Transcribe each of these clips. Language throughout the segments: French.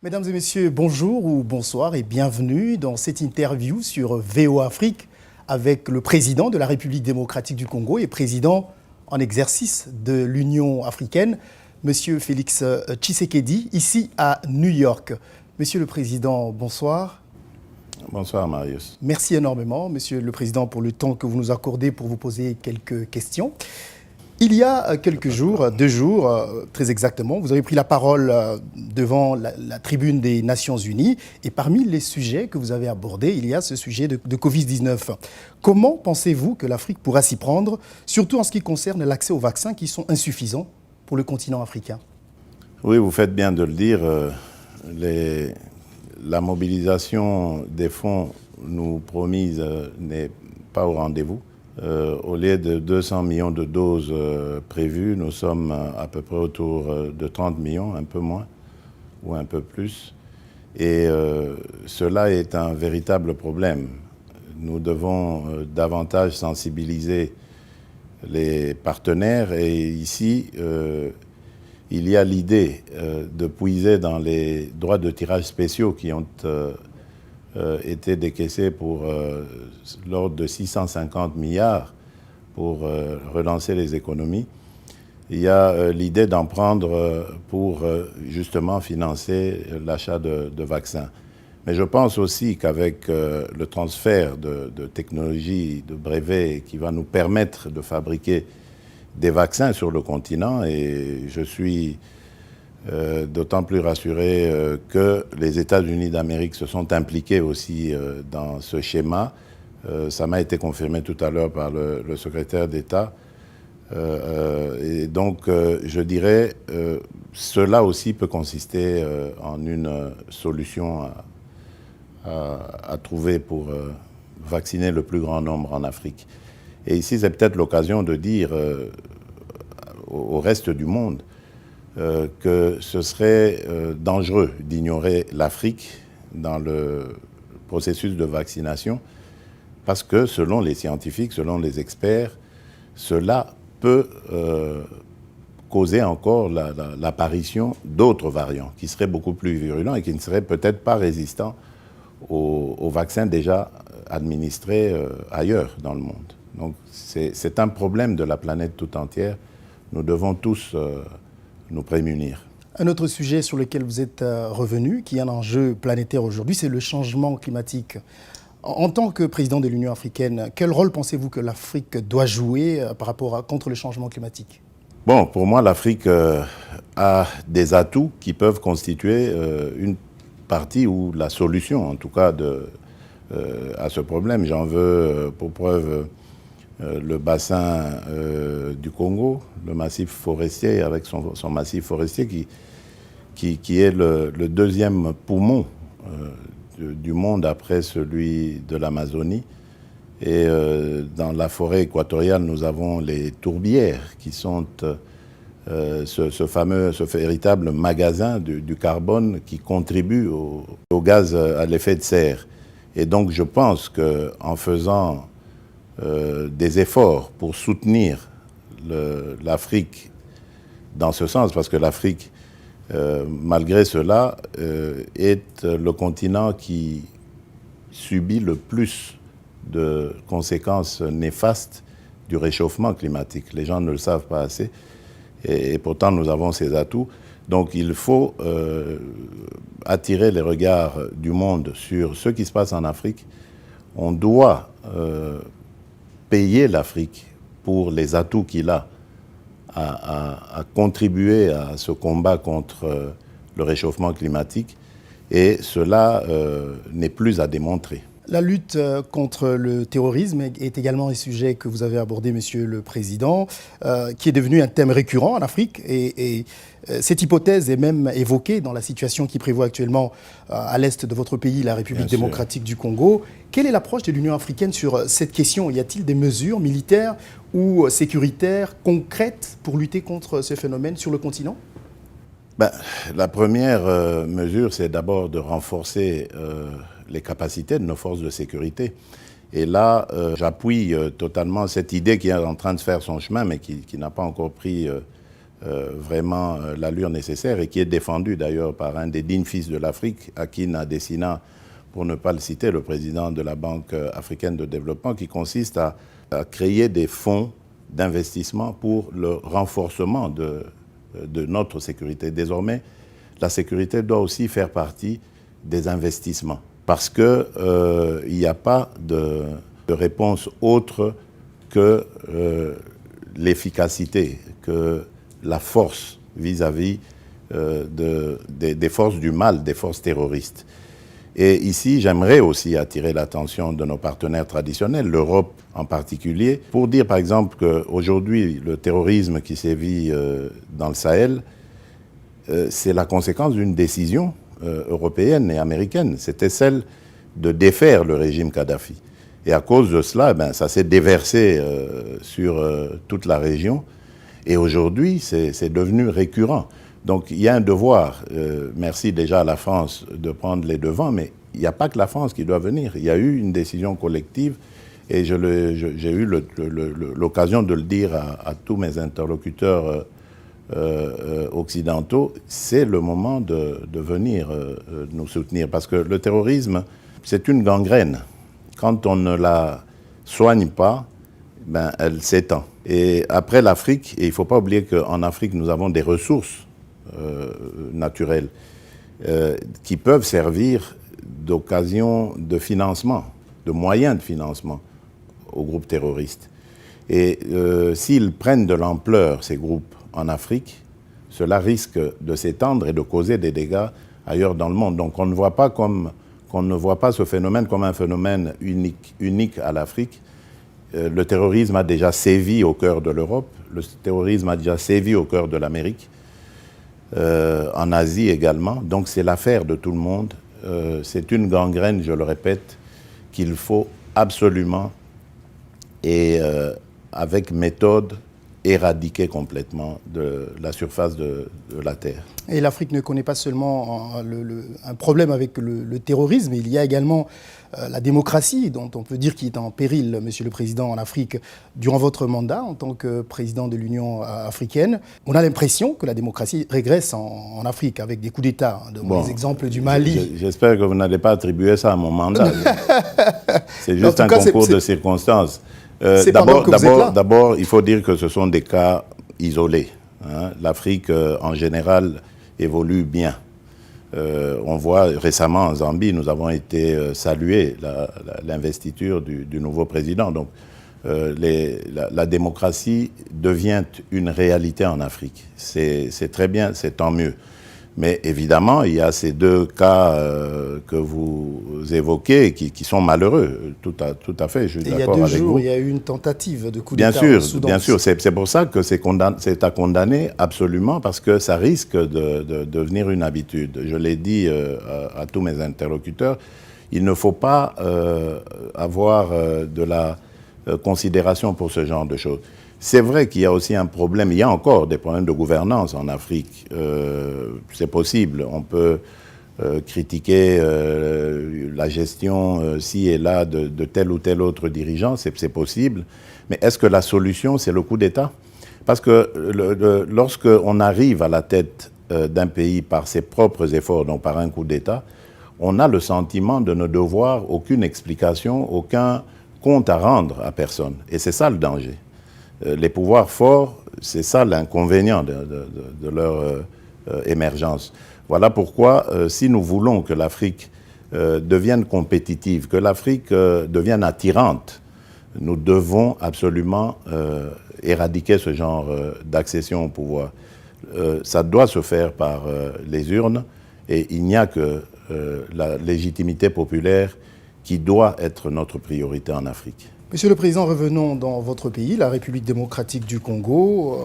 Mesdames et messieurs, bonjour ou bonsoir et bienvenue dans cette interview sur VOA Afrique avec le président de la République démocratique du Congo et président en exercice de l'Union africaine, Monsieur Félix Tshisekedi, ici à New York. Monsieur le Président, bonsoir. Bonsoir Marius. Merci énormément, Monsieur le Président, pour le temps que vous nous accordez pour vous poser quelques questions. Il y a quelques jours, 2 jours très exactement, vous avez pris la parole devant la tribune des Nations Unies et parmi les sujets que vous avez abordés, il y a ce sujet de Covid-19. Comment pensez-vous que l'Afrique pourra s'y prendre, surtout en ce qui concerne l'accès aux vaccins qui sont insuffisants pour le continent africain? Oui, vous faites bien de le dire. La mobilisation des fonds nous promise n'est pas au rendez-vous. Au lieu de 200 millions de doses prévues, nous sommes à peu près autour de 30 millions, un peu moins ou un peu plus. Et cela est un véritable problème. Nous devons davantage sensibiliser les partenaires et ici, il y a l'idée de puiser dans les droits de tirage spéciaux qui ont été décaissés pour l'ordre de 650 milliards pour relancer les économies. Il y a l'idée d'en prendre pour justement financer l'achat de vaccins. Mais je pense aussi qu'avec le transfert de technologies, de brevets qui va nous permettre de fabriquer des vaccins sur le continent, et je suis d'autant plus rassuré que les États-Unis d'Amérique se sont impliqués aussi dans ce schéma. Ça m'a été confirmé tout à l'heure par le secrétaire d'État. Et donc, je dirais, cela aussi peut consister en une solution à trouver pour vacciner le plus grand nombre en Afrique. Et ici, c'est peut-être l'occasion de dire au reste du monde que ce serait dangereux d'ignorer l'Afrique dans le processus de vaccination parce que, selon les scientifiques, selon les experts, cela peut causer encore l'apparition d'autres variants qui seraient beaucoup plus virulents et qui ne seraient peut-être pas résistants aux vaccins déjà administrés ailleurs dans le monde. Donc c'est un problème de la planète tout entière. Nous devons tous nous prémunir. Un autre sujet sur lequel vous êtes revenu, qui est un enjeu planétaire aujourd'hui, c'est le changement climatique. En tant que président de l'Union africaine, quel rôle pensez-vous que l'Afrique doit jouer contre le changement climatique? Bon, pour moi, l'Afrique a des atouts qui peuvent constituer une partie ou la solution, en tout cas, à ce problème. J'en veux pour preuve le bassin du Congo, le massif forestier, avec son massif forestier qui est le deuxième poumon du monde après celui de l'Amazonie. Et dans la forêt équatoriale, nous avons les tourbières qui sont ce véritable magasin du carbone qui contribue au gaz à l'effet de serre. Et donc je pense qu'en faisant des efforts pour soutenir l'Afrique dans ce sens, parce que l'Afrique, malgré cela, est le continent qui subit le plus de conséquences néfastes du réchauffement climatique. Les gens ne le savent pas assez, et pourtant nous avons ces atouts. Donc il faut attirer les regards du monde sur ce qui se passe en Afrique. On doit payer l'Afrique pour les atouts qu'il a à contribuer à ce combat contre le réchauffement climatique, et cela n'est plus à démontrer. La lutte contre le terrorisme est également un sujet que vous avez abordé, Monsieur le Président, qui est devenu un thème récurrent en Afrique. Et cette hypothèse est même évoquée dans la situation qui prévaut actuellement à l'est de votre pays, la République démocratique du Congo. Quelle est l'approche de l'Union africaine sur cette question? Y a-t-il des mesures militaires ou sécuritaires concrètes pour lutter contre ce phénomène sur le continent? La première mesure, c'est d'abord de renforcer les capacités de nos forces de sécurité. Et là, j'appuie totalement cette idée qui est en train de faire son chemin, mais qui n'a pas encore pris vraiment l'allure nécessaire et qui est défendu d'ailleurs par un des dignes fils de l'Afrique, Akin Adesina, pour ne pas le citer, le président de la Banque africaine de développement, qui consiste à créer des fonds d'investissement pour le renforcement de notre sécurité. Désormais, la sécurité doit aussi faire partie des investissements parce qu'il n'y a pas de réponse autre que l'efficacité, que la force vis-à-vis des forces du mal, des forces terroristes. Et ici, j'aimerais aussi attirer l'attention de nos partenaires traditionnels, l'Europe en particulier, pour dire par exemple qu'aujourd'hui, le terrorisme qui sévit dans le Sahel, c'est la conséquence d'une décision européenne et américaine. C'était celle de défaire le régime Kadhafi. Et à cause de cela, ça s'est déversé sur toute la région. Et aujourd'hui, c'est devenu récurrent. Donc il y a un devoir, merci déjà à la France de prendre les devants, mais il n'y a pas que la France qui doit venir. Il y a eu une décision collective et j'ai eu l'occasion de le dire à tous mes interlocuteurs occidentaux, c'est le moment de venir nous soutenir. Parce que le terrorisme, c'est une gangrène. Quand on ne la soigne pas, elle s'étend. Et après l'Afrique, et il ne faut pas oublier qu'en Afrique, nous avons des ressources naturelles qui peuvent servir d'occasion de financement, de moyens de financement aux groupes terroristes. Et s'ils prennent de l'ampleur, ces groupes, en Afrique, cela risque de s'étendre et de causer des dégâts ailleurs dans le monde. Donc on ne voit pas ce phénomène comme un phénomène unique à l'Afrique. Le terrorisme a déjà sévi au cœur de l'Europe, le terrorisme a déjà sévi au cœur de l'Amérique, en Asie également. Donc c'est l'affaire de tout le monde. C'est une gangrène, je le répète, qu'il faut absolument et avec méthode éradiquer complètement de la surface de la Terre. Et l'Afrique ne connaît pas seulement un problème avec le terrorisme, il y a également la démocratie, dont on peut dire qu'il est en péril, Monsieur le Président, en Afrique, durant votre mandat en tant que président de l'Union africaine. On a l'impression que la démocratie régresse en Afrique, avec des coups d'État, des exemples du Mali. J'espère que vous n'allez pas attribuer ça à mon mandat. C'est juste un concours de circonstances. D'abord, il faut dire que ce sont des cas isolés. Hein. L'Afrique, en général, évolue bien. On voit récemment en Zambie, nous avons été salués l'investiture du nouveau président. Donc, la démocratie devient une réalité en Afrique. C'est très bien, c'est tant mieux. Mais évidemment, il y a ces deux cas que vous évoquez qui sont malheureux, tout à fait, je suis d'accord avec vous. Il y a 2 jours, il y a eu une tentative de coup d'État au Soudan. Bien sûr, c'est pour ça que c'est à condamner absolument, parce que ça risque de devenir une habitude. Je l'ai dit à tous mes interlocuteurs, il ne faut pas avoir de la considération pour ce genre de choses. C'est vrai qu'il y a aussi un problème, il y a encore des problèmes de gouvernance en Afrique. C'est possible, on peut critiquer la gestion ci et là de tel ou tel autre dirigeant, c'est possible. Mais est-ce que la solution, c'est le coup d'État? Parce que lorsqu'on arrive à la tête d'un pays par ses propres efforts, donc par un coup d'État, on a le sentiment de ne devoir aucune explication, aucun compte à rendre à personne. Et c'est ça le danger. Les pouvoirs forts, c'est ça l'inconvénient de leur émergence. Voilà pourquoi, si nous voulons que l'Afrique devienne compétitive, que l'Afrique devienne attirante, nous devons absolument éradiquer ce genre d'accession au pouvoir. Ça doit se faire par les urnes, et il n'y a que la légitimité populaire qui doit être notre priorité en Afrique. Monsieur le Président, revenons dans votre pays, la République démocratique du Congo.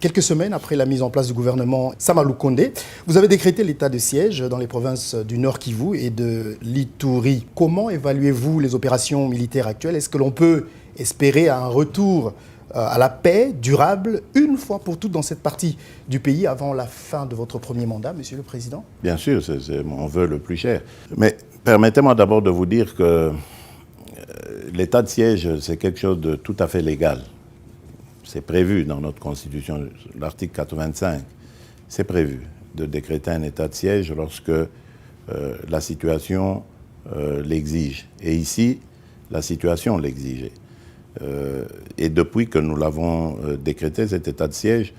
Quelques semaines après la mise en place du gouvernement Sama Lukonde, vous avez décrété l'état de siège dans les provinces du Nord Kivu et de l'Ituri. Comment évaluez-vous les opérations militaires actuelles? Est-ce que l'on peut espérer un retour à la paix durable une fois pour toutes dans cette partie du pays avant la fin de votre premier mandat, Monsieur le Président? Bien sûr, c'est mon vœu le plus cher. Mais permettez-moi d'abord de vous dire que l'état de siège, c'est quelque chose de tout à fait légal. c'est prévu dans notre Constitution, l'article 85, c'est prévu de décréter un état de siège lorsque la situation l'exige. Et ici, la situation l'exigeait. Et depuis que nous l'avons décrété, cet état de siège,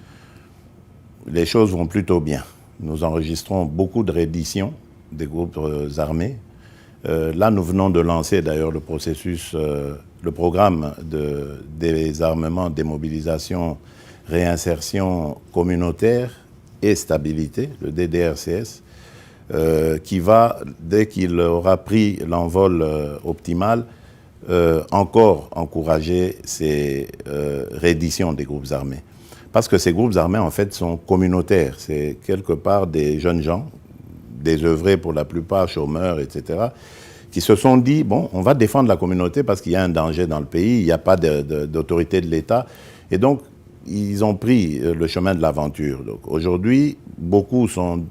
les choses vont plutôt bien. Nous enregistrons beaucoup de redditions des groupes armés. Là, nous venons de lancer d'ailleurs le processus, le programme de désarmement, démobilisation, réinsertion communautaire et stabilité, le DDRCS, qui va, dès qu'il aura pris l'envol optimal, encore encourager ces redditions des groupes armés. Parce que ces groupes armés, en fait, sont communautaires. C'est quelque part des jeunes gens, désœuvrés pour la plupart, chômeurs, etc., qui se sont dit, bon, on va défendre la communauté parce qu'il y a un danger dans le pays, il n'y a pas d'autorité de l'État. Et donc, ils ont pris le chemin de l'aventure. Donc, aujourd'hui, beaucoup sont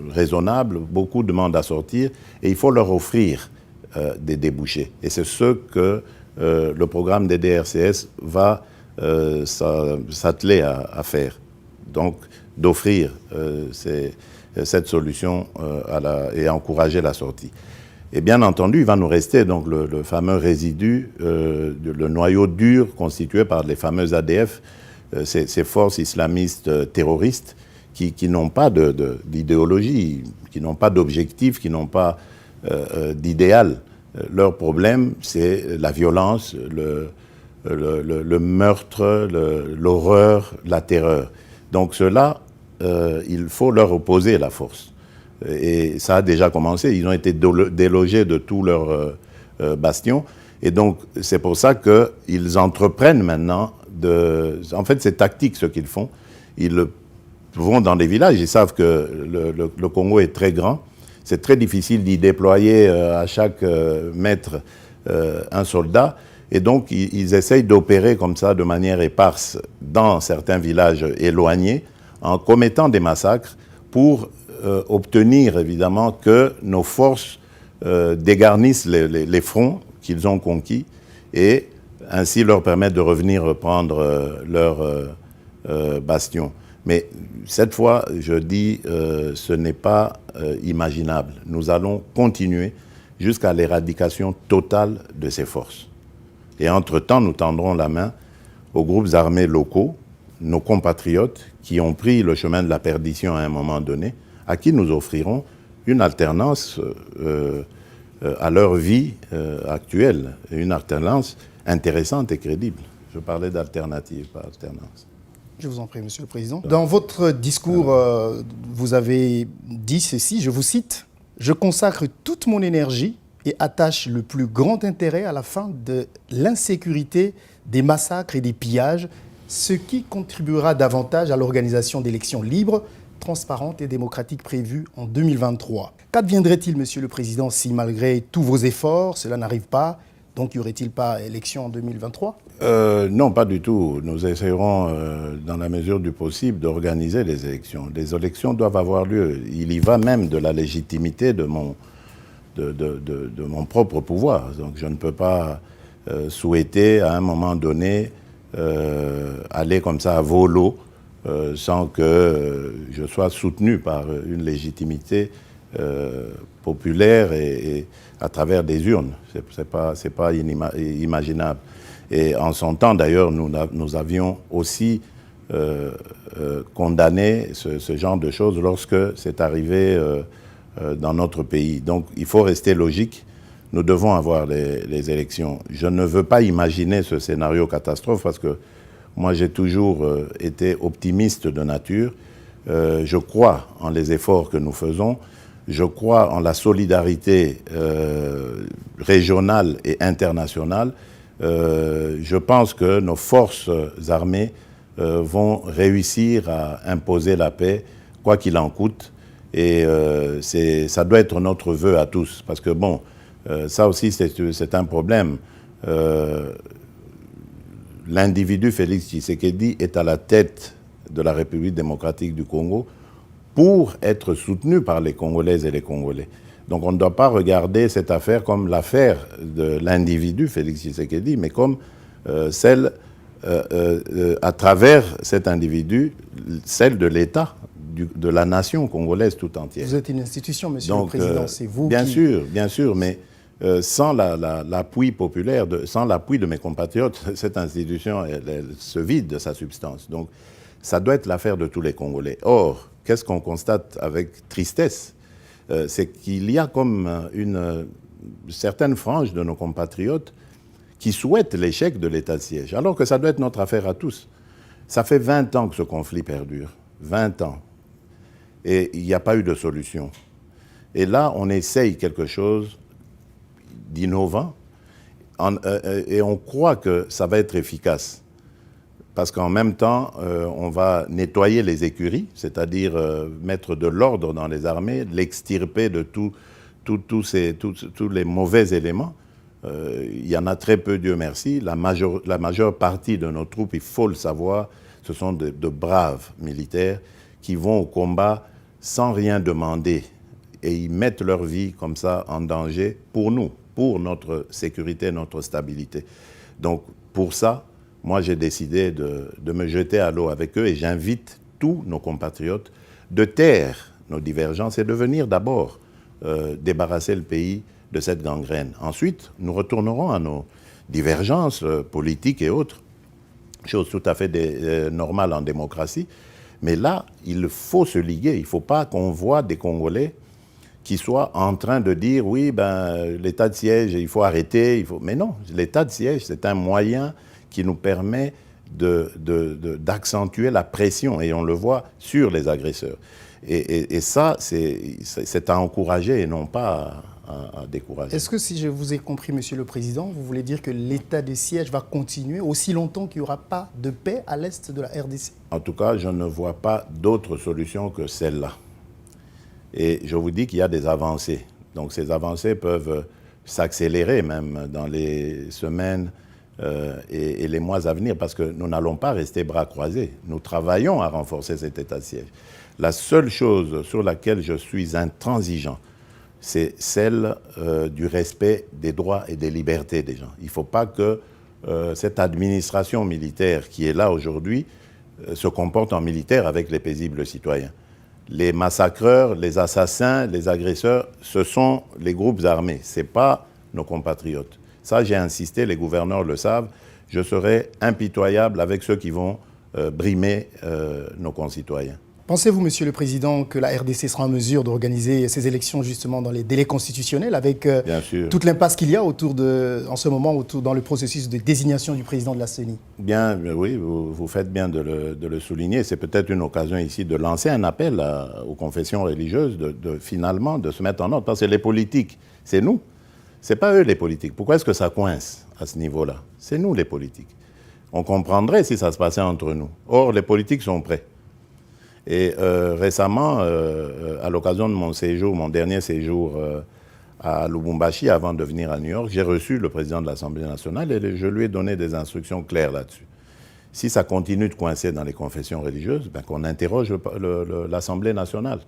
raisonnables, beaucoup demandent à sortir, et il faut leur offrir des débouchés. Et c'est ce que le programme des DRCS va s'atteler à faire. Donc, d'offrir cette solution et encourager la sortie. Et bien entendu, il va nous rester donc le fameux résidu, le noyau dur constitué par les fameux ADF, ces forces islamistes terroristes qui n'ont pas d'idéologie, qui n'ont pas d'objectif, qui n'ont pas d'idéal. Leur problème, c'est la violence, le meurtre, l'horreur, la terreur. Donc cela, il faut leur opposer la force. Et ça a déjà commencé. Ils ont été délogés de tous leurs bastions. Et donc, c'est pour ça qu'ils entreprennent maintenant En fait, c'est tactique ce qu'ils font. Ils vont dans les villages. Ils savent que le Congo est très grand. C'est très difficile d'y déployer à chaque mètre un soldat. Et donc, ils essayent d'opérer comme ça de manière éparse dans certains villages éloignés en commettant des massacres pour obtenir évidemment que nos forces dégarnissent les fronts qu'ils ont conquis et ainsi leur permettre de revenir reprendre leur bastion. Mais cette fois, je dis, ce n'est pas imaginable. Nous allons continuer jusqu'à l'éradication totale de ces forces. Et entre-temps, nous tendrons la main aux groupes armés locaux, nos compatriotes qui ont pris le chemin de la perdition à un moment donné, à qui nous offrirons une alternance à leur vie actuelle, une alternance intéressante et crédible. Je parlais d'alternative, pas alternance. Je vous en prie, Monsieur le Président. Dans votre discours, vous avez dit ceci, je vous cite, « Je consacre toute mon énergie et attache le plus grand intérêt à la fin de l'insécurité, des massacres et des pillages, ce qui contribuera davantage à l'organisation d'élections libres, transparentes et démocratiques prévues en 2023. » Qu'adviendrait-il, Monsieur le Président, si malgré tous vos efforts, cela n'arrive pas? Donc, y aurait-il pas élection en 2023? Non, pas du tout. Nous essayerons, dans la mesure du possible, d'organiser les élections. Les élections doivent avoir lieu. Il y va même de la légitimité de mon propre pouvoir. Donc, je ne peux pas souhaiter, à un moment donné, aller comme ça à volo, sans que je sois soutenu par une légitimité populaire et à travers des urnes. C'est pas imaginable. Et en son temps, d'ailleurs, nous avions aussi condamné ce genre de choses lorsque c'est arrivé dans notre pays. Donc, il faut rester logique. Nous devons avoir les élections. Je ne veux pas imaginer ce scénario catastrophe parce que moi, j'ai toujours été optimiste de nature. Je crois en les efforts que nous faisons. Je crois en la solidarité régionale et internationale. Je pense que nos forces armées vont réussir à imposer la paix, quoi qu'il en coûte. Et ça doit être notre vœu à tous. Parce que, bon, ça aussi, c'est un problème. L'individu Félix Tshisekedi est à la tête de la République démocratique du Congo pour être soutenu par les Congolaises et les Congolais. Donc on ne doit pas regarder cette affaire comme l'affaire de l'individu Félix Tshisekedi, mais comme celle à travers cet individu, celle de l'État, de la nation congolaise tout entière. Vous êtes une institution, Monsieur le Président, c'est vous bien qui... Bien sûr, mais sans l'appui populaire, sans l'appui de mes compatriotes, cette institution, elle se vide de sa substance. Donc, ça doit être l'affaire de tous les Congolais. Or, qu'est-ce qu'on constate avec tristesse? C'est qu'il y a comme une certaine frange de nos compatriotes qui souhaitent l'échec de l'état de siège, alors que ça doit être notre affaire à tous. Ça fait 20 ans que ce conflit perdure. 20 ans. Et il n'y a pas eu de solution. Et là, on essaye quelque chose d'innovant et on croit que ça va être efficace. Parce qu'en même temps, on va nettoyer les écuries, c'est-à-dire mettre de l'ordre dans les armées, l'extirper de tous les mauvais éléments. Il y en a très peu, Dieu merci. La majeure partie de nos troupes, il faut le savoir, ce sont de braves militaires qui vont au combat sans rien demander. Et ils mettent leur vie comme ça en danger pour nous, pour notre sécurité, notre stabilité. Donc pour ça, moi j'ai décidé de me jeter à l'eau avec eux et j'invite tous nos compatriotes de taire nos divergences et de venir d'abord débarrasser le pays de cette gangrène. Ensuite, nous retournerons à nos divergences politiques et autres, chose tout à fait normale en démocratie. Mais là, il faut se liguer. Il ne faut pas qu'on voit des Congolais qui soient en train de dire « oui, ben, l'état de siège, il faut arrêter ». Mais non, l'état de siège, c'est un moyen qui nous permet d'accentuer la pression, et on le voit, sur les agresseurs. Et ça, c'est à encourager et non pas à décourager. Est-ce que, si je vous ai compris, Monsieur le Président, vous voulez dire que l'état de siège va continuer aussi longtemps qu'il n'y aura pas de paix à l'est de la RDC? En tout cas, je ne vois pas d'autre solution que celle-là. Et je vous dis qu'il y a des avancées. Donc ces avancées peuvent s'accélérer même dans les semaines et les mois à venir, parce que nous n'allons pas rester bras croisés. Nous travaillons à renforcer cet état de siège. La seule chose sur laquelle je suis intransigeant, c'est celle du respect des droits et des libertés des gens. Il ne faut pas que cette administration militaire qui est là aujourd'hui se comporte en militaire avec les paisibles citoyens. Les massacreurs, les assassins, les agresseurs, ce sont les groupes armés, ce n'est pas nos compatriotes. Ça, j'ai insisté, les gouverneurs le savent, je serai impitoyable avec ceux qui vont brimer nos concitoyens. Pensez-vous, Monsieur le Président, que la RDC sera en mesure d'organiser ces élections justement dans les délais constitutionnels avec toute l'impasse qu'il y a en ce moment dans le processus de désignation du président de la CENI? Bien, oui, vous faites bien de le souligner. C'est peut-être une occasion ici de lancer un appel aux confessions religieuses finalement de se mettre en ordre. Parce que les politiques, c'est nous. Ce n'est pas eux les politiques. Pourquoi est-ce que ça coince à ce niveau-là? C'est nous les politiques. On comprendrait si ça se passait entre nous. Or, les politiques sont prêts. Et récemment, à l'occasion de mon dernier séjour à Lubumbashi, avant de venir à New York, j'ai reçu le président de l'Assemblée nationale et je lui ai donné des instructions claires là-dessus. Si ça continue de coincer dans les confessions religieuses, ben qu'on interroge l'Assemblée nationale.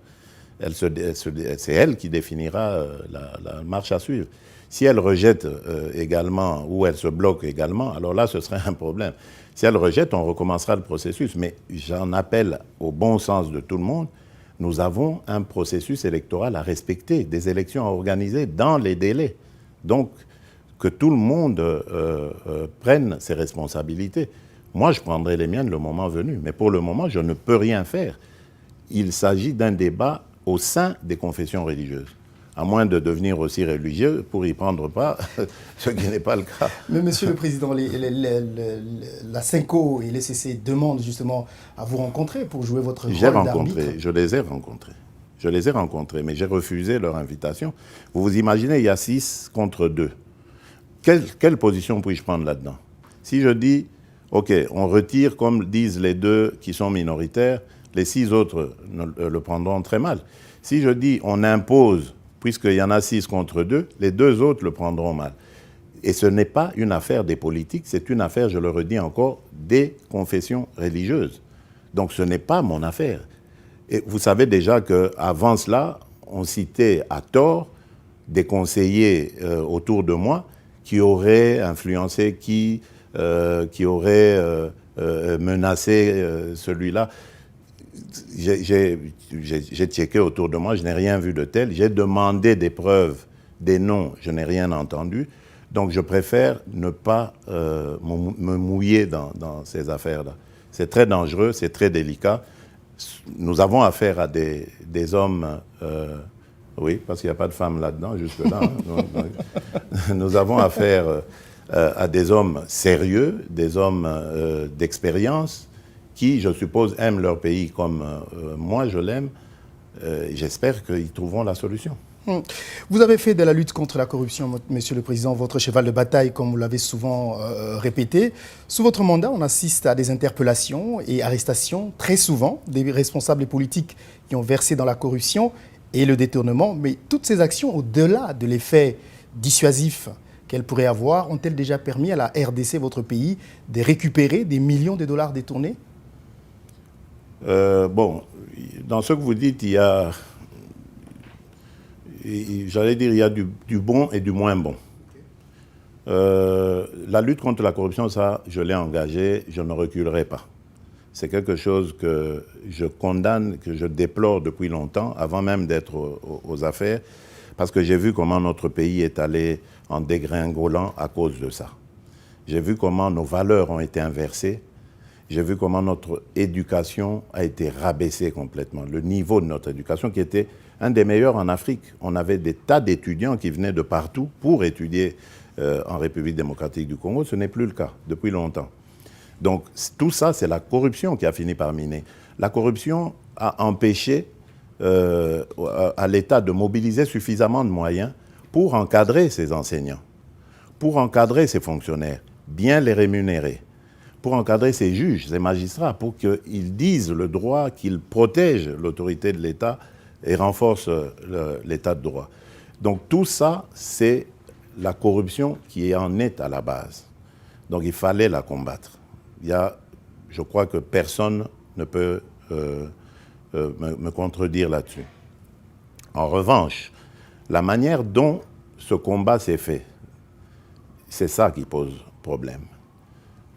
C'est elle qui définira la marche à suivre. Si elle rejette également ou elle se bloque également, alors là, ce serait un problème. Si elle rejette, on recommencera le processus. Mais j'en appelle au bon sens de tout le monde. Nous avons un processus électoral à respecter, des élections à organiser dans les délais. Donc, que tout le monde prenne ses responsabilités. Moi, je prendrai les miennes le moment venu. Mais pour le moment, je ne peux rien faire. Il s'agit d'un débat au sein des confessions religieuses. À moins de devenir aussi religieux pour y prendre part, ce qui n'est pas le cas. Mais Monsieur le Président, la CENCO et l'ECC demandent justement à vous rencontrer pour jouer votre rôle d'arbitre. Je les ai rencontrés. Je les ai rencontrés, mais j'ai refusé leur invitation. Vous vous imaginez, il y a 6 contre 2. Quelle position puis-je prendre là-dedans? Si je dis, OK, on retire, comme disent les 2 qui sont minoritaires, les 6 autres le prendront très mal. Si je dis, on impose, puisqu'il y en a 6 contre 2, les 2 autres le prendront mal. Et ce n'est pas une affaire des politiques, c'est une affaire, je le redis encore, des confessions religieuses. Donc ce n'est pas mon affaire. Et vous savez déjà qu'avant cela, on citait à tort des conseillers autour de moi qui auraient influencé, qui qui aurait menacé celui-là. J'ai checké autour de moi, je n'ai rien vu de tel. J'ai demandé des preuves, des noms, je n'ai rien entendu. Donc je préfère ne pas me mouiller dans ces affaires-là. C'est très dangereux, c'est très délicat. Nous avons affaire à des hommes, oui, parce qu'il n'y a pas de femmes là-dedans, jusque-là. Hein. Nous avons affaire à des hommes sérieux, des hommes d'expérience, qui, je suppose, aiment leur pays comme moi je l'aime. J'espère qu'ils trouveront la solution. Vous avez fait de la lutte contre la corruption, Monsieur le Président, votre cheval de bataille, comme vous l'avez souvent répété. Sous votre mandat, on assiste à des interpellations et arrestations, très souvent, des responsables politiques qui ont versé dans la corruption et le détournement. Mais toutes ces actions, au-delà de l'effet dissuasif qu'elles pourraient avoir, ont-elles déjà permis à la RDC, votre pays, de récupérer des millions de dollars détournés? Bon, dans ce que vous dites, il y a... J'allais dire, il y a du bon et du moins bon. La lutte contre la corruption, ça, je l'ai engagé, je ne reculerai pas. C'est quelque chose que je condamne, que je déplore depuis longtemps, avant même d'être aux affaires, parce que j'ai vu comment notre pays est allé en dégringolant à cause de ça. J'ai vu comment nos valeurs ont été inversées. J'ai vu comment notre éducation a été rabaissée complètement. Le niveau de notre éducation qui était un des meilleurs en Afrique. On avait des tas d'étudiants qui venaient de partout pour étudier en République démocratique du Congo. Ce n'est plus le cas depuis longtemps. Donc tout ça, c'est la corruption qui a fini par miner. La corruption a empêché à l'État de mobiliser suffisamment de moyens pour encadrer ses enseignants, pour encadrer ses fonctionnaires, bien les rémunérer, pour encadrer ses juges, ses magistrats, pour qu'ils disent le droit, qu'ils protègent l'autorité de l'État et renforcent l'État de droit. Donc tout ça, c'est la corruption qui en est à la base. Donc il fallait la combattre. Je crois que personne ne peut me contredire là-dessus. En revanche, la manière dont ce combat s'est fait, c'est ça qui pose problème.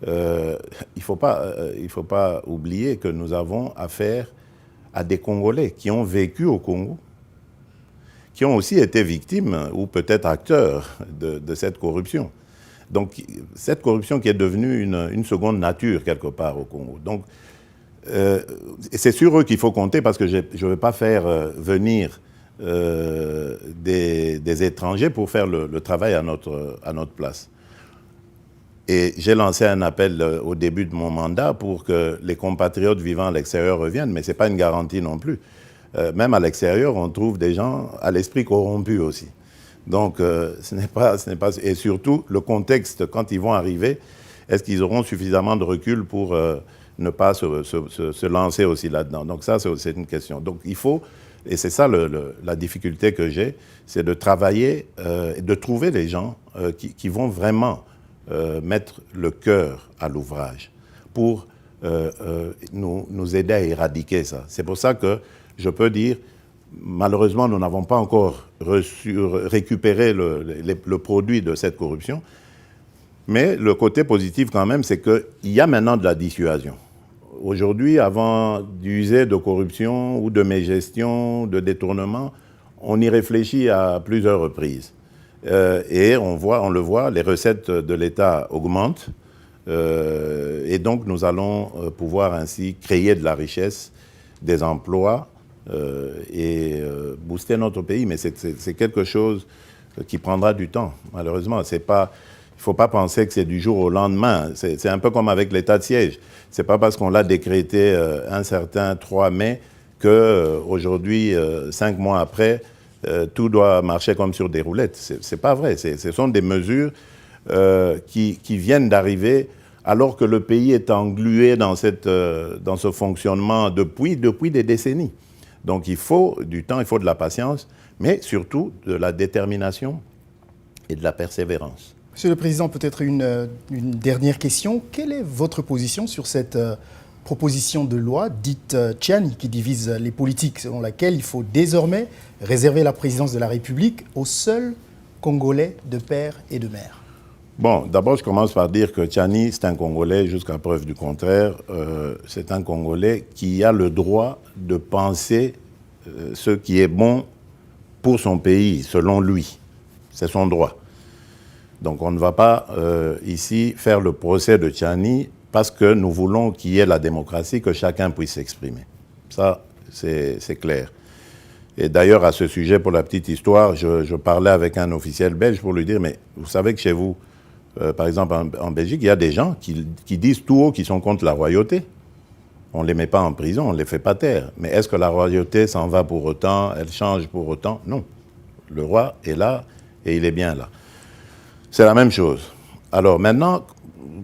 Il faut pas oublier que nous avons affaire à des Congolais qui ont vécu au Congo, qui ont aussi été victimes ou peut-être acteurs de cette corruption. Donc cette corruption qui est devenue une seconde nature quelque part au Congo. Donc c'est sur eux qu'il faut compter parce que je ne veux pas faire venir des étrangers pour faire le travail à notre place. Et j'ai lancé un appel au début de mon mandat pour que les compatriotes vivant à l'extérieur reviennent, mais ce n'est pas une garantie non plus. Même à l'extérieur, on trouve des gens à l'esprit corrompu aussi. Donc, ce n'est pas... Et surtout, le contexte, quand ils vont arriver, est-ce qu'ils auront suffisamment de recul pour ne pas se lancer aussi là-dedans? Donc ça, c'est une question. Donc il faut, et c'est ça la difficulté que j'ai, c'est de travailler et de trouver des gens qui vont vraiment mettre le cœur à l'ouvrage pour nous aider à éradiquer ça. C'est pour ça que je peux dire, malheureusement, nous n'avons pas encore récupéré le produit de cette corruption, mais le côté positif quand même, c'est qu'il y a maintenant de la dissuasion. Aujourd'hui, avant d'user de corruption ou de mégestion, de détournement, on y réfléchit à plusieurs reprises. Et on le voit, les recettes de l'État augmentent. Et donc, nous allons pouvoir ainsi créer de la richesse, des emplois et booster notre pays. Mais c'est quelque chose qui prendra du temps, malheureusement. Il ne faut pas penser que c'est du jour au lendemain. C'est un peu comme avec l'état de siège. Ce n'est pas parce qu'on l'a décrété un certain 3 mai qu'aujourd'hui, 5 mois après, tout doit marcher comme sur des roulettes. Ce n'est pas vrai. Ce sont des mesures qui viennent d'arriver alors que le pays est englué dans ce fonctionnement depuis des décennies. Donc il faut du temps, il faut de la patience, mais surtout de la détermination et de la persévérance. Monsieur le Président, peut-être une dernière question. Quelle est votre position sur cette proposition de loi dite Tchiani qui divise les politiques, selon laquelle il faut désormais réserver la présidence de la République aux seuls Congolais de père et de mère? Bon, d'abord, je commence par dire que Tchani, c'est un Congolais, jusqu'à preuve du contraire. C'est un Congolais qui a le droit de penser ce qui est bon pour son pays, selon lui. C'est son droit. Donc on ne va pas ici faire le procès de Tchani parce que nous voulons qu'il y ait la démocratie, que chacun puisse s'exprimer. Ça, c'est clair. Et d'ailleurs, à ce sujet, pour la petite histoire, je parlais avec un officiel belge pour lui dire, mais vous savez que chez vous, par exemple en Belgique, il y a des gens qui disent tout haut qu'ils sont contre la royauté. On ne les met pas en prison, on ne les fait pas taire. Mais est-ce que la royauté s'en va pour autant, elle change pour autant? Non. Le roi est là et il est bien là. C'est la même chose. Alors maintenant,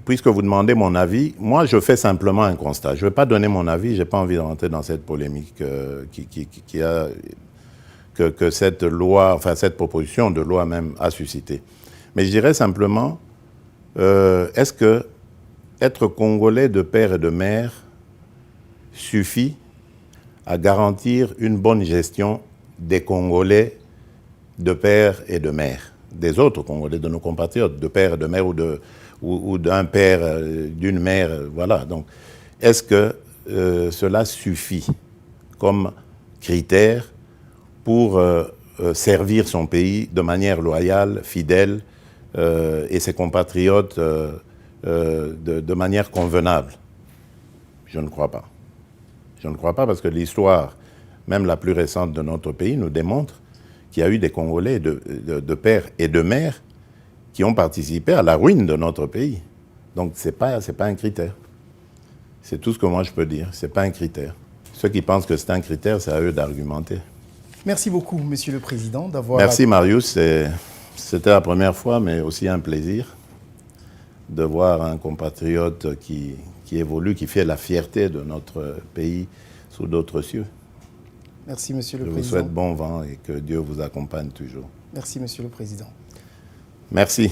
puisque vous demandez mon avis, moi je fais simplement un constat. Je ne vais pas donner mon avis, je n'ai pas envie de rentrer dans cette polémique que cette loi, enfin cette proposition de loi même a suscité. Mais je dirais simplement, est-ce que être Congolais de père et de mère suffit à garantir une bonne gestion des Congolais de père et de mère, des autres Congolais, de nos compatriotes, de père et de mère ou d'un père, d'une mère, voilà. Donc, est-ce que cela suffit comme critère pour servir son pays de manière loyale, fidèle, et ses compatriotes de manière convenable? Je ne crois pas. Je ne crois pas parce que l'histoire, même la plus récente de notre pays, nous démontre qu'il y a eu des Congolais de père et de mère qui ont participé à la ruine de notre pays. Donc c'est pas un critère. C'est tout ce que moi je peux dire. C'est pas un critère. Ceux qui pensent que c'est un critère, c'est à eux d'argumenter. Merci beaucoup, Monsieur le Président, d'avoir... Merci Marius. C'était la première fois, mais aussi un plaisir de voir un compatriote qui évolue, qui fait la fierté de notre pays sous d'autres cieux. Merci, Monsieur le Président. Je vous souhaite bon vent et que Dieu vous accompagne toujours. Merci, Monsieur le Président. Merci.